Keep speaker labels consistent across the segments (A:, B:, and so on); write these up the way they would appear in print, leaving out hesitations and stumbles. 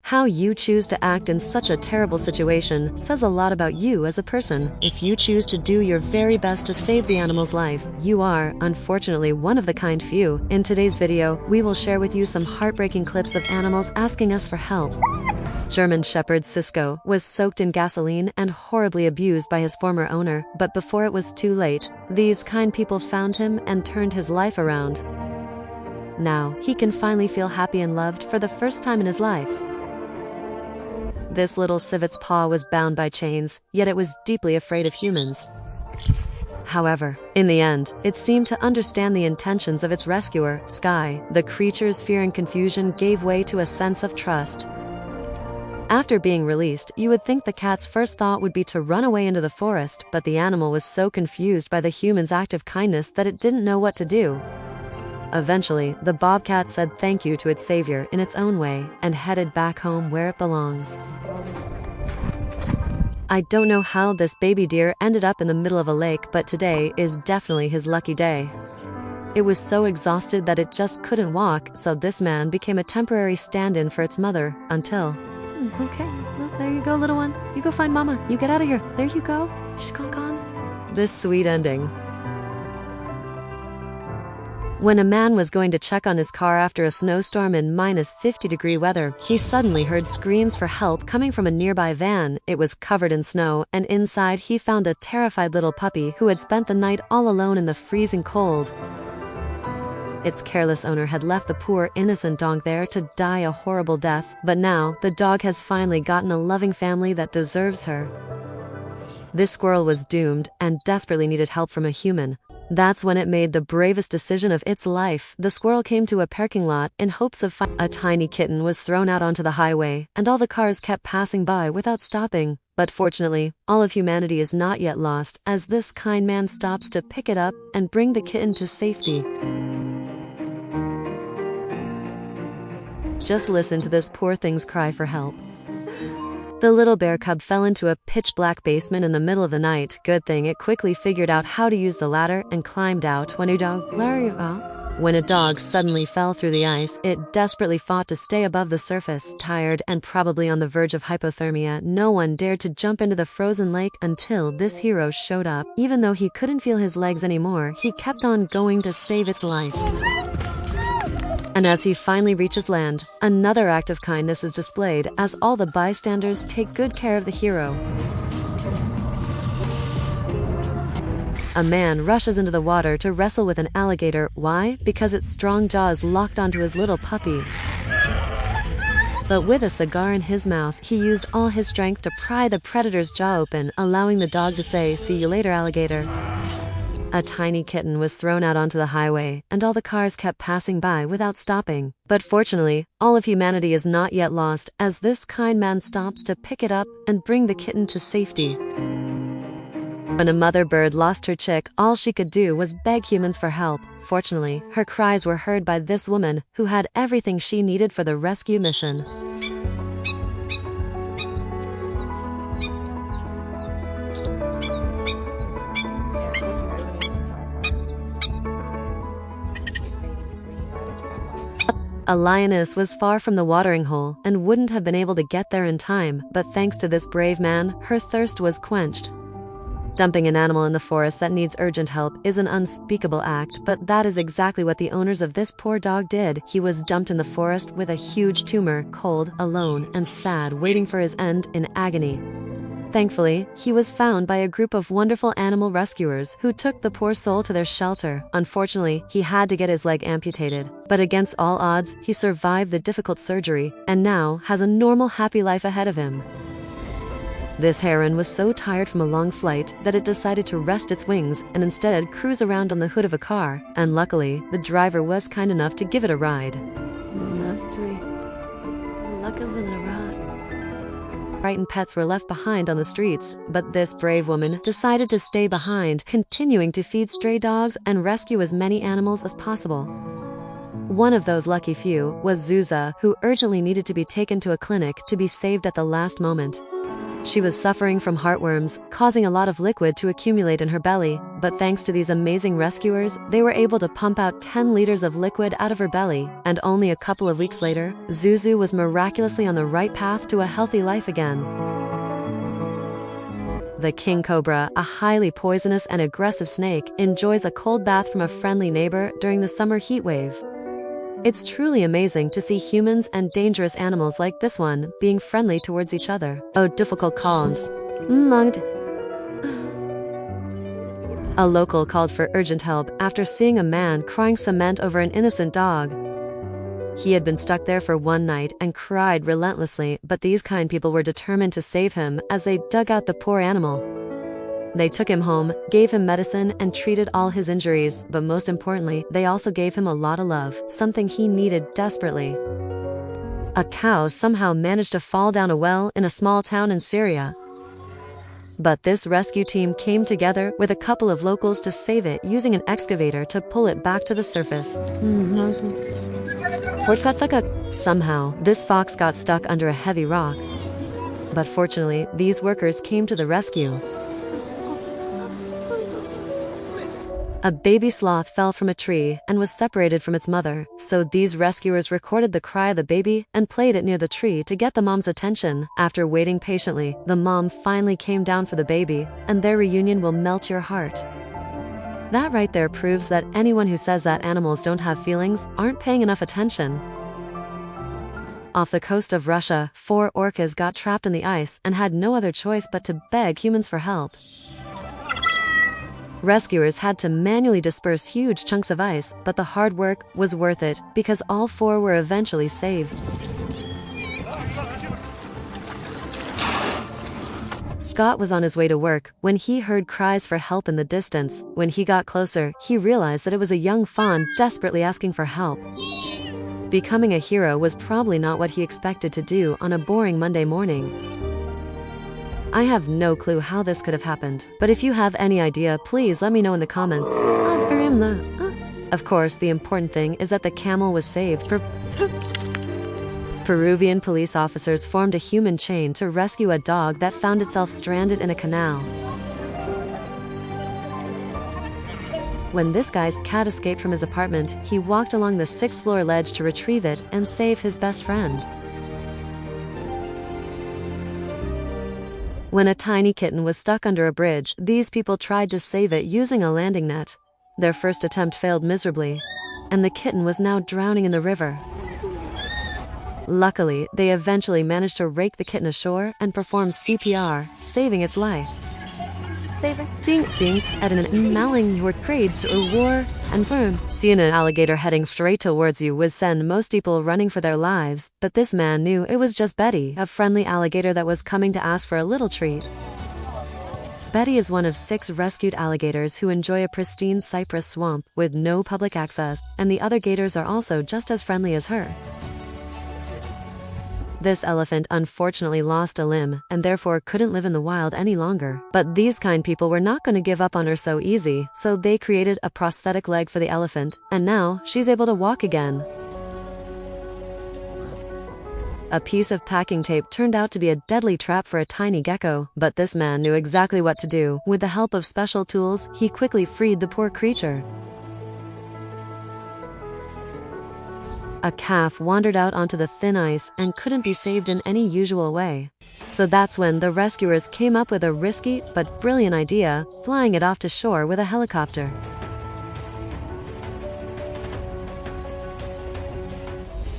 A: How you choose to act in such a terrible situation says a lot about you as a person. If you choose to do your very best to save the animal's life, you are, unfortunately, one of the kind few. In today's video, we will share with you some heartbreaking clips of animals asking us for help. German Shepherd Cisco was soaked in gasoline and horribly abused by his former owner, but before it was too late, these kind people found him and turned his life around. Now, he can finally feel happy and loved for the first time in his life. This little civet's paw was bound by chains, yet it was deeply afraid of humans. However, in the end, it seemed to understand the intentions of its rescuer, Sky. The creature's fear and confusion gave way to a sense of trust. After being released, you would think the cat's first thought would be to run away into the forest, but the animal was so confused by the human's act of kindness that it didn't know what to do. Eventually, the bobcat said thank you to its savior in its own way and headed back home where it belongs. I don't know how this baby deer ended up in the middle of a lake, but today is definitely his lucky day. It was so exhausted that it just couldn't walk, so this man became a temporary stand-in for its mother, until... Okay, well, there you go, little one. You go find mama. You get out of here. There you go. She's gone. This sweet ending. When a man was going to check on his car after a snowstorm in -50-degree weather, he suddenly heard screams for help coming from a nearby van. It was covered in snow, and inside he found a terrified little puppy who had spent the night all alone in the freezing cold. Its careless owner had left the poor innocent dog there to die a horrible death, but now the dog has finally gotten a loving family that deserves her. This squirrel was doomed and desperately needed help from a human. That's when it made the bravest decision of its life. The squirrel came to a parking lot in hopes of finding a tiny kitten was thrown out onto the highway, and all the cars kept passing by without stopping. But fortunately, all of humanity is not yet lost, as this kind man stops to pick it up and bring the kitten to safety. Just listen to this poor thing's cry for help. The little bear cub fell into a pitch-black basement in the middle of the night. Good thing it quickly figured out how to use the ladder and climbed out. When a dog suddenly fell through the ice, it desperately fought to stay above the surface. Tired and probably on the verge of hypothermia, no one dared to jump into the frozen lake until this hero showed up. Even though he couldn't feel his legs anymore, he kept on going to save its life. And as he finally reaches land, another act of kindness is displayed as all the bystanders take good care of the hero. A man rushes into the water to wrestle with an alligator. Why? Because its strong jaws locked onto his little puppy. But with a cigar in his mouth, he used all his strength to pry the predator's jaw open, allowing the dog to say, "See you later, alligator." A tiny kitten was thrown out onto the highway, and all the cars kept passing by without stopping. But fortunately, all of humanity is not yet lost, as this kind man stops to pick it up and bring the kitten to safety. When a mother bird lost her chick, all she could do was beg humans for help. Fortunately, her cries were heard by this woman, who had everything she needed for the rescue mission. A lioness was far from the watering hole and wouldn't have been able to get there in time, but thanks to this brave man, her thirst was quenched. Dumping an animal in the forest that needs urgent help is an unspeakable act, but that is exactly what the owners of this poor dog did. He was dumped in the forest with a huge tumor, cold, alone, and sad, waiting for his end in agony. Thankfully, he was found by a group of wonderful animal rescuers who took the poor soul to their shelter. Unfortunately, he had to get his leg amputated, but against all odds, he survived the difficult surgery and now has a normal, happy life ahead of him. This heron was so tired from a long flight that it decided to rest its wings and instead cruise around on the hood of a car, and luckily, the driver was kind enough to give it a ride. Frightened pets were left behind on the streets, but this brave woman decided to stay behind, continuing to feed stray dogs and rescue as many animals as possible. One of those lucky few was Zuza, who urgently needed to be taken to a clinic to be saved at the last moment. She was suffering from heartworms, causing a lot of liquid to accumulate in her belly, but thanks to these amazing rescuers, they were able to pump out 10 liters of liquid out of her belly, and only a couple of weeks later, Zuzu was miraculously on the right path to a healthy life again. The king cobra, a highly poisonous and aggressive snake, enjoys a cold bath from a friendly neighbor during the summer heat wave. It's truly amazing to see humans and dangerous animals like this one being friendly towards each other. Oh, difficult calls. A local called for urgent help after seeing a man crying cement over an innocent dog. He had been stuck there for one night and cried relentlessly, but these kind people were determined to save him as they dug out the poor animal. They took him home, gave him medicine, and treated all his injuries, but most importantly, they also gave him a lot of love, something he needed desperately. A cow somehow managed to fall down a well in a small town in Syria. But this rescue team came together with a couple of locals to save it using an excavator to pull it back to the surface. Somehow, this fox got stuck under a heavy rock. But fortunately, these workers came to the rescue. A baby sloth fell from a tree and was separated from its mother, so these rescuers recorded the cry of the baby and played it near the tree to get the mom's attention. After waiting patiently, the mom finally came down for the baby, and their reunion will melt your heart. That right there proves that anyone who says that animals don't have feelings aren't paying enough attention. Off the coast of Russia, 4 orcas got trapped in the ice and had no other choice but to beg humans for help. Rescuers had to manually disperse huge chunks of ice, but the hard work was worth it because all 4 were eventually saved. Scott was on his way to work when he heard cries for help in the distance. When he got closer, he realized that it was a young fawn desperately asking for help. Becoming a hero was probably not what he expected to do on a boring Monday morning. I have no clue how this could have happened, but if you have any idea, please let me know in the comments. Of course, the important thing is that the camel was saved. Peruvian police officers formed a human chain to rescue a dog that found itself stranded in a canal. When this guy's cat escaped from his apartment, he walked along the 6th floor ledge to retrieve it and save his best friend. When a tiny kitten was stuck under a bridge, these people tried to save it using a landing net. Their first attempt failed miserably, and the kitten was now drowning in the river. Luckily, they eventually managed to rake the kitten ashore and perform CPR, saving its life. At an mailing your trades or war and firm. Seeing an alligator heading straight towards you would send most people running for their lives, but this man knew it was just Betty, a friendly alligator that was coming to ask for a little treat. Betty is one of 6 rescued alligators who enjoy a pristine cypress swamp with no public access, and the other gators are also just as friendly as her. This elephant unfortunately lost a limb and therefore couldn't live in the wild any longer. But these kind people were not going to give up on her so easy, so they created a prosthetic leg for the elephant, and now she's able to walk again. A piece of packing tape turned out to be a deadly trap for a tiny gecko, but this man knew exactly what to do. With the help of special tools, he quickly freed the poor creature. A calf wandered out onto the thin ice and couldn't be saved in any usual way. So that's when the rescuers came up with a risky but brilliant idea, flying it off to shore with a helicopter.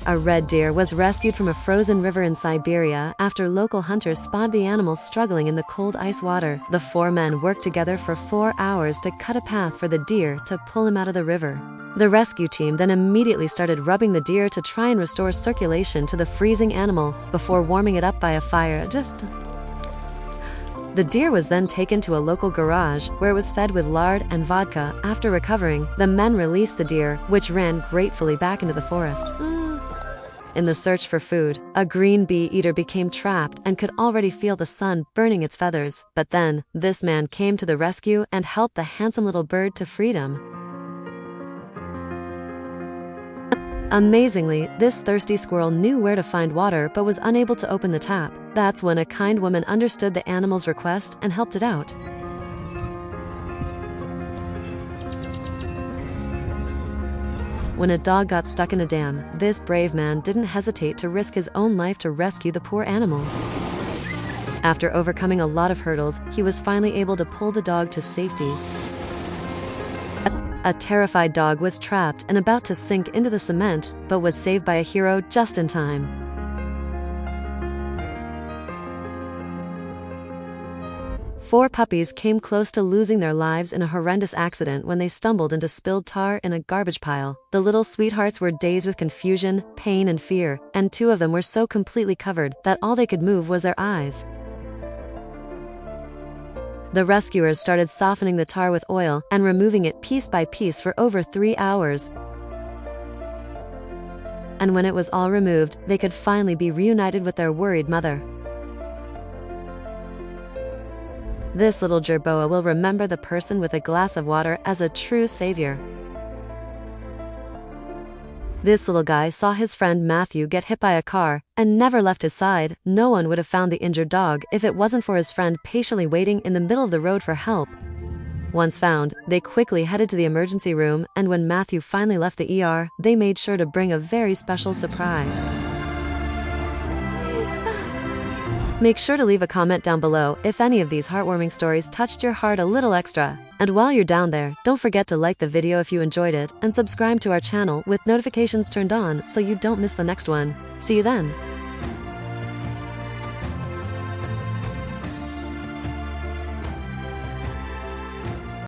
A: A red deer was rescued from a frozen river in Siberia after local hunters spotted the animal struggling in the cold ice water. The 4 men worked together for 4 hours to cut a path for the deer to pull him out of the river. The rescue team then immediately started rubbing the deer to try and restore circulation to the freezing animal before warming it up by a fire. The deer was then taken to a local garage where it was fed with lard and vodka. After recovering, the men released the deer, which ran gratefully back into the forest. In the search for food, a green bee eater became trapped and could already feel the sun burning its feathers. But then, this man came to the rescue and helped the handsome little bird to freedom. Amazingly, this thirsty squirrel knew where to find water but was unable to open the tap. That's when a kind woman understood the animal's request and helped it out. When a dog got stuck in a dam, this brave man didn't hesitate to risk his own life to rescue the poor animal. After overcoming a lot of hurdles, he was finally able to pull the dog to safety. A terrified dog was trapped and about to sink into the cement, but was saved by a hero just in time. Four puppies came close to losing their lives in a horrendous accident when they stumbled into spilled tar in a garbage pile. The little sweethearts were dazed with confusion, pain, and fear, and two of them were so completely covered that all they could move was their eyes. The rescuers started softening the tar with oil and removing it piece by piece for over 3 hours. And when it was all removed, they could finally be reunited with their worried mother. This little jerboa will remember the person with a glass of water as a true savior. This little guy saw his friend Matthew get hit by a car and never left his side. No one would have found the injured dog if it wasn't for his friend patiently waiting in the middle of the road for help. Once found, they quickly headed to the emergency room, and when Matthew finally left the ER, they made sure to bring a very special surprise. Make sure to leave a comment down below if any of these heartwarming stories touched your heart a little extra. And while you're down there, don't forget to like the video if you enjoyed it and subscribe to our channel with notifications turned on so you don't miss the next one. See you then!